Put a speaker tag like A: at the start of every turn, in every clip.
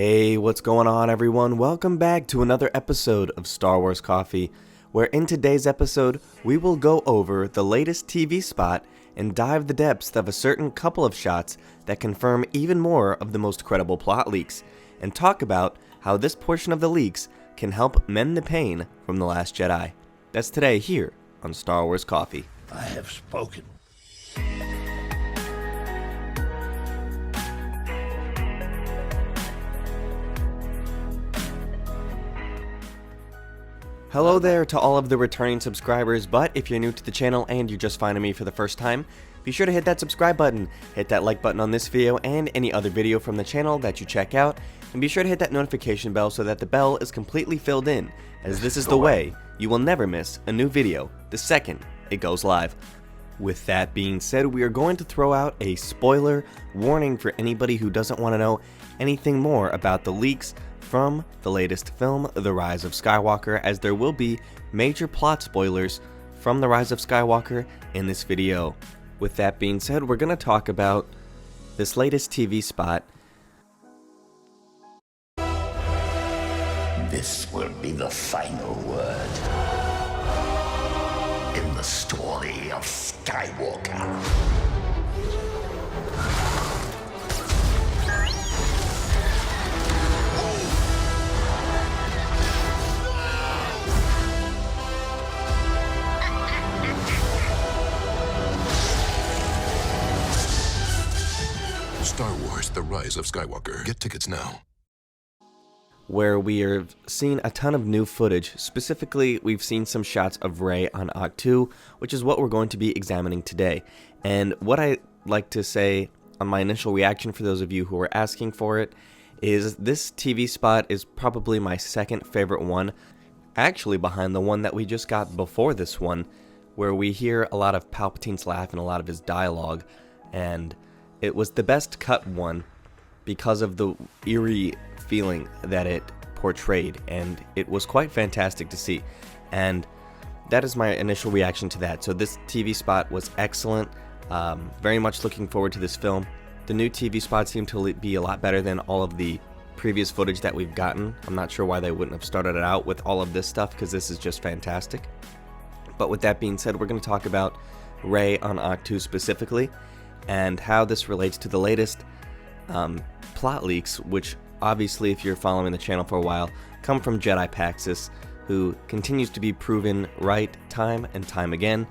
A: Hey, what's going on everyone? Welcome back to another episode of Star Wars Coffee, where in today's episode, we will go over the latest TV spot and dive the depths of a certain couple of shots that confirm even more of the most credible plot leaks, and talk about how this portion of the leaks can help mend the pain from The Last Jedi. That's today here on Star Wars Coffee.
B: I have spoken.
A: Hello there to all of the returning subscribers, but if you're new to the channel and you're just finding me for the first time, be sure to hit that subscribe button, hit that like button on this video and any other video from the channel that you check out, and be sure to hit that notification bell so that the bell is completely filled in, as this is the way you will never miss a new video the second it goes live. With that being said, we are going to throw out a spoiler warning for anybody who doesn't want to know anything more about the leaks from the latest film, The Rise of Skywalker, as there will be major plot spoilers from The Rise of Skywalker in this video. With that being said, we're going to talk about this latest TV spot.
B: This will be the final word in the story of Skywalker.
C: Star Wars: The Rise of Skywalker. Get tickets now.
A: Where we have seen a ton of new footage. Specifically, we've seen some shots of Rey on Ahch-To, which is what we're going to be examining today. And what I like to say on my initial reaction, for those of you who are asking for it, is this TV spot is probably my second favorite one, actually behind the one that we just got before this one, where we hear a lot of Palpatine's laugh and a lot of his dialogue, and it was the best cut one because of the eerie feeling that it portrayed, and it was quite fantastic to see. And that is my initial reaction to that. So this TV spot was excellent. Very much looking forward to this film. The new TV spots seem to be a lot better than all of the previous footage that we've gotten. I'm not sure why they wouldn't have started it out with all of this stuff, because this is just fantastic. But with that being said, we're going to talk about Rey on Ahch-To specifically, and how this relates to the latest plot leaks, which obviously, if you're following the channel for a while, come from Jedi Paxis, who continues to be proven right time and time again,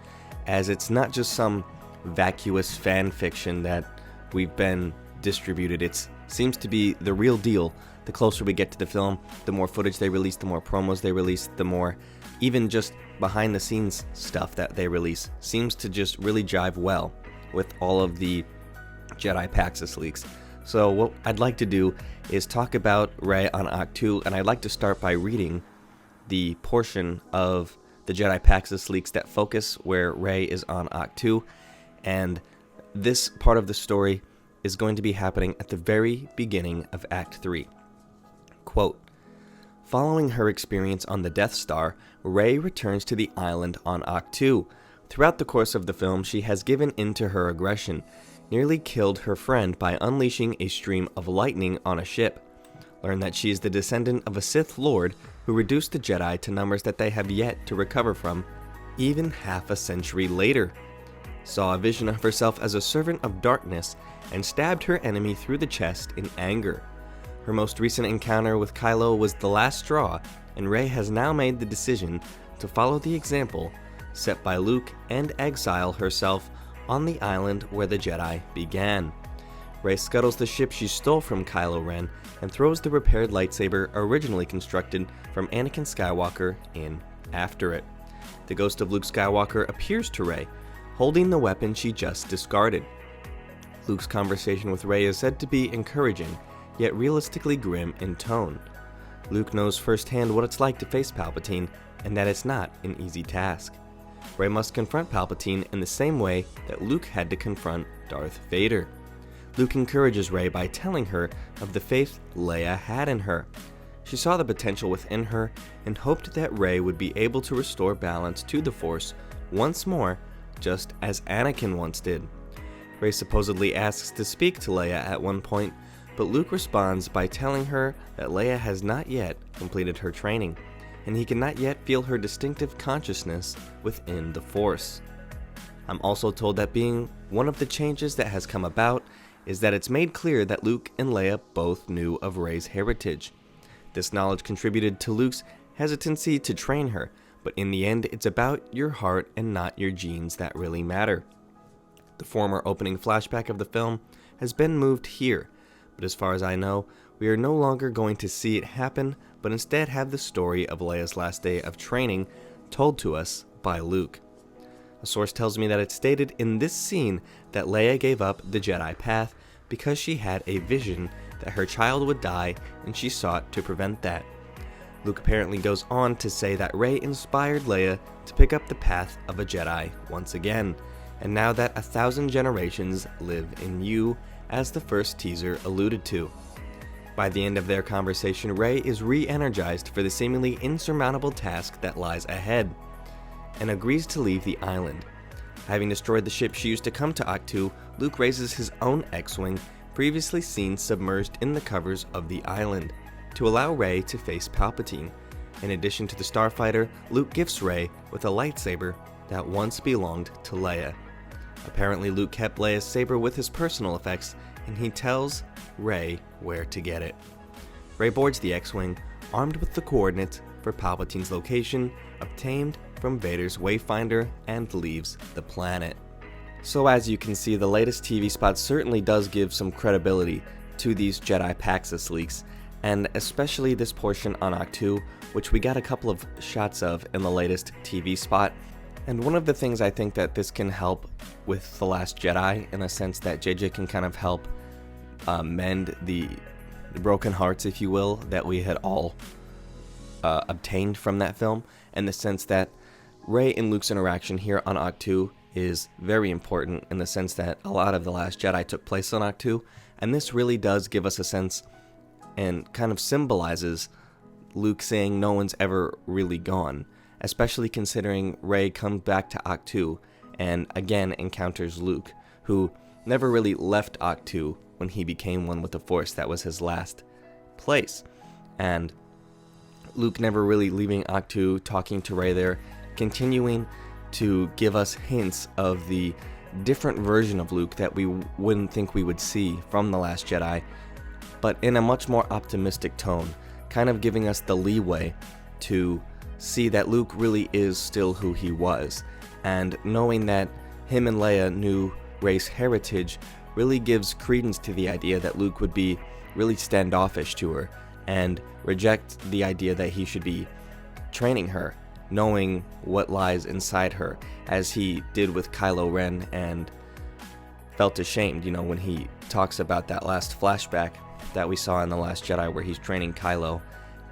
A: as it's not just some vacuous fan fiction that we've been distributed. It seems to be the real deal. The closer we get to the film, the more footage they release, the more promos they release, the more even just behind the scenes stuff that they release seems to just really jive well with all of the Jedi Paxis leaks. So what I'd like to do is talk about Rey on Ahch-To, and I'd like to start by reading the portion of the Jedi Paxis leaks that focus where Rey is on Ahch-To, and this part of the story is going to be happening at the very beginning of Act 3. Quote, following her experience on the Death Star, Rey returns to the island on Ahch-To. Throughout the course of the film, she has given in to her aggression, nearly killed her friend by unleashing a stream of lightning on a ship, learned that she is the descendant of a Sith Lord who reduced the Jedi to numbers that they have yet to recover from, even half a century later, saw a vision of herself as a servant of darkness, and stabbed her enemy through the chest in anger. Her most recent encounter with Kylo was the last straw, and Rey has now made the decision to follow the example set by Luke and exile herself on the island where the Jedi began. Rey scuttles the ship she stole from Kylo Ren and throws the repaired lightsaber originally constructed from Anakin Skywalker in after it. The ghost of Luke Skywalker appears to Rey, holding the weapon she just discarded. Luke's conversation with Rey is said to be encouraging, yet realistically grim in tone. Luke knows firsthand what it's like to face Palpatine, and that it's not an easy task. Rey must confront Palpatine in the same way that Luke had to confront Darth Vader. Luke encourages Rey by telling her of the faith Leia had in her. She saw the potential within her and hoped that Rey would be able to restore balance to the Force once more, just as Anakin once did. Rey supposedly asks to speak to Leia at one point, but Luke responds by telling her that Leia has not yet completed her training, and he cannot yet feel her distinctive consciousness within the Force. I'm also told that being one of the changes that has come about is that it's made clear that Luke and Leia both knew of Rey's heritage. This knowledge contributed to Luke's hesitancy to train her, but in the end it's about your heart and not your genes that really matter. The former opening flashback of the film has been moved here, but as far as I know, we are no longer going to see it happen, but instead have the story of Leia's last day of training told to us by Luke. A source tells me that it's stated in this scene that Leia gave up the Jedi path because she had a vision that her child would die and she sought to prevent that. Luke apparently goes on to say that Rey inspired Leia to pick up the path of a Jedi once again, and now that 1,000 generations live in you, as the first teaser alluded to. By the end of their conversation, Rey is re-energized for the seemingly insurmountable task that lies ahead, and agrees to leave the island. Having destroyed the ship she used to come to Ahch-To, Luke raises his own X-Wing, previously seen submerged in the covers of the island, to allow Rey to face Palpatine. In addition to the starfighter, Luke gifts Rey with a lightsaber that once belonged to Leia. Apparently Luke kept Leia's saber with his personal effects, and he tells Rey where to get it. Rey boards the X-Wing, armed with the coordinates for Palpatine's location, obtained from Vader's Wayfinder, and leaves the planet. So as you can see, the latest TV spot certainly does give some credibility to these Jedi Paxis leaks, and especially this portion on Ahch-To, which we got a couple of shots of in the latest TV spot. And one of the things I think that this can help with The Last Jedi, in a sense that JJ can kind of help mend the broken hearts, if you will, that we had all obtained from that film, in the sense that Rey and Luke's interaction here on Ahch-To is very important, in the sense that a lot of The Last Jedi took place on Ahch-To, and this really does give us a sense and kind of symbolizes Luke saying no one's ever really gone, especially considering Rey comes back to Ahch-To and again encounters Luke, who never really left Ahch-To when he became one with the Force. That was his last place. And Luke never really leaving Ahch-To, talking to Rey there, continuing to give us hints of the different version of Luke that we wouldn't think we would see from The Last Jedi, but in a much more optimistic tone, kind of giving us the leeway to see that Luke really is still who he was, and knowing that him and Leia knew Rey's heritage really gives credence to the idea that Luke would be really standoffish to her and reject the idea that he should be training her, knowing what lies inside her, as he did with Kylo Ren and felt ashamed, when he talks about that last flashback that we saw in The Last Jedi where he's training Kylo,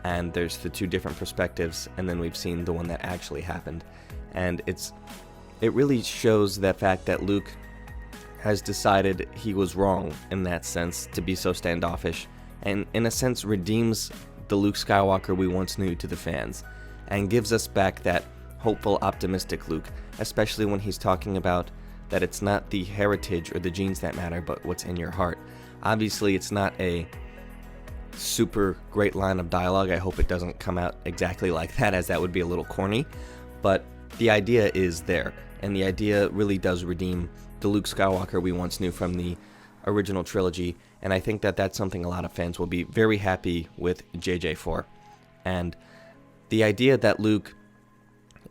A: and there's the two different perspectives, and then we've seen the one that actually happened. And it really shows the fact that Luke has decided he was wrong in that sense to be so standoffish, and in a sense redeems the Luke Skywalker we once knew to the fans, and gives us back that hopeful, optimistic Luke, especially when he's talking about that it's not the heritage or the genes that matter, but what's in your heart. Obviously, it's not a super great line of dialogue. I hope it doesn't come out exactly like that, as that would be a little corny, but the idea is there, and the idea really does redeem the Luke Skywalker we once knew from the original trilogy, and I think that that's something a lot of fans will be very happy with JJ for. And the idea that Luke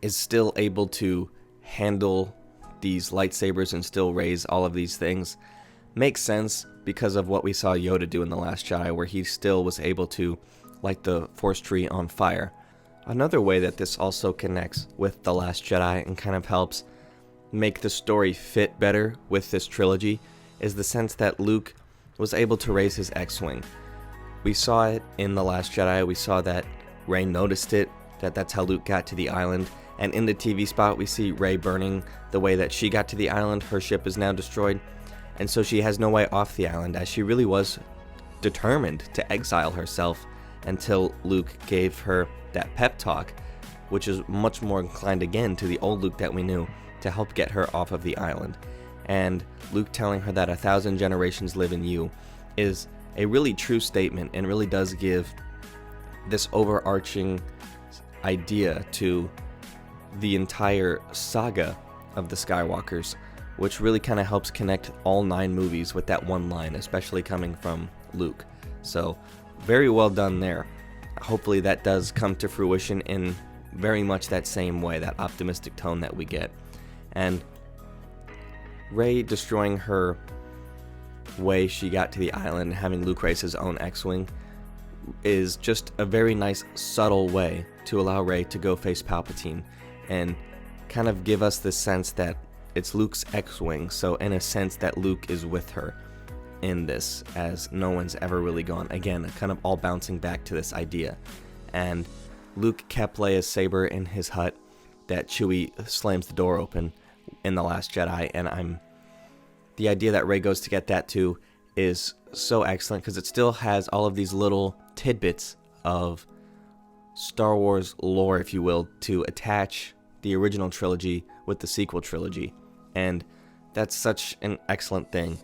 A: is still able to handle these lightsabers and still raise all of these things makes sense because of what we saw Yoda do in The Last Jedi, where he still was able to light the Force tree on fire. Another way that this also connects with The Last Jedi and kind of helps make the story fit better with this trilogy is the sense that Luke was able to raise his X-Wing. We saw it in The Last Jedi, we saw that Rey noticed it, that's how Luke got to the island, and in the TV spot we see Rey burning the way that she got to the island. Her ship is now destroyed, and so she has no way off the island, as she really was determined to exile herself until Luke gave her that pep talk, which is much more inclined again to the old Luke that we knew, to help get her off of the island. And Luke telling her that 1,000 generations live in you is a really true statement and really does give this overarching idea to the entire saga of the Skywalkers, which really kind of helps connect all 9 movies with that one line, especially coming from Luke. So very well done there. Hopefully that does come to fruition in very much that same way, that optimistic tone that we get. And Rey destroying her way she got to the island, having Luke race his own X-Wing, is just a very nice, subtle way to allow Rey to go face Palpatine and kind of give us the sense that it's Luke's X-Wing, so in a sense that Luke is with her in this, as no one's ever really gone. Again, kind of all bouncing back to this idea. And Luke kept Leia's saber in his hut that Chewie slams the door open in The Last Jedi, and the idea that Rey goes to get that too is so excellent, because it still has all of these little tidbits of Star Wars lore, if you will, to attach the original trilogy with the sequel trilogy. And that's such an excellent thing.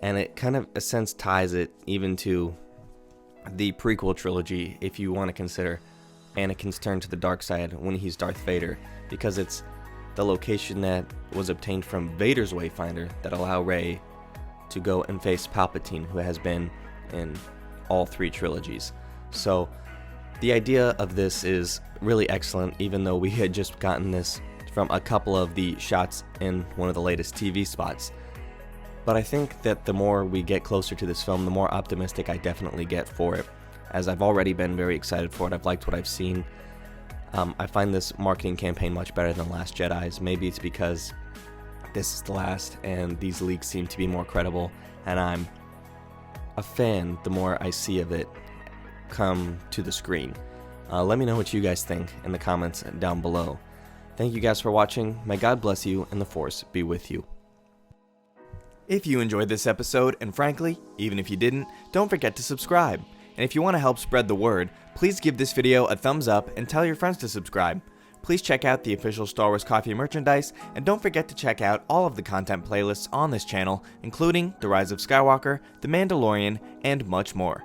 A: And it kind of, in a sense, ties it even to the prequel trilogy, if you want to consider Anakin's turn to the dark side when he's Darth Vader, because it's the location that was obtained from Vader's Wayfinder that allow Rey to go and face Palpatine, who has been in all 3 trilogies. So the idea of this is really excellent, even though we had just gotten this from a couple of the shots in one of the latest TV spots. But I think that the more we get closer to this film, the more optimistic I definitely get for it, as I've already been very excited for it. I've liked what I've seen. I find this marketing campaign much better than Last Jedi's. Maybe it's because this is the last and these leaks seem to be more credible, and I'm a fan the more I see of it come to the screen. Let me know what you guys think in the comments down below. Thank you guys for watching. May God bless you and the Force be with you. If you enjoyed this episode, and frankly, even if you didn't, don't forget to subscribe. And if you want to help spread the word, please give this video a thumbs up and tell your friends to subscribe. Please check out the official Star Wars Coffee merchandise, and don't forget to check out all of the content playlists on this channel, including The Rise of Skywalker, The Mandalorian, and much more.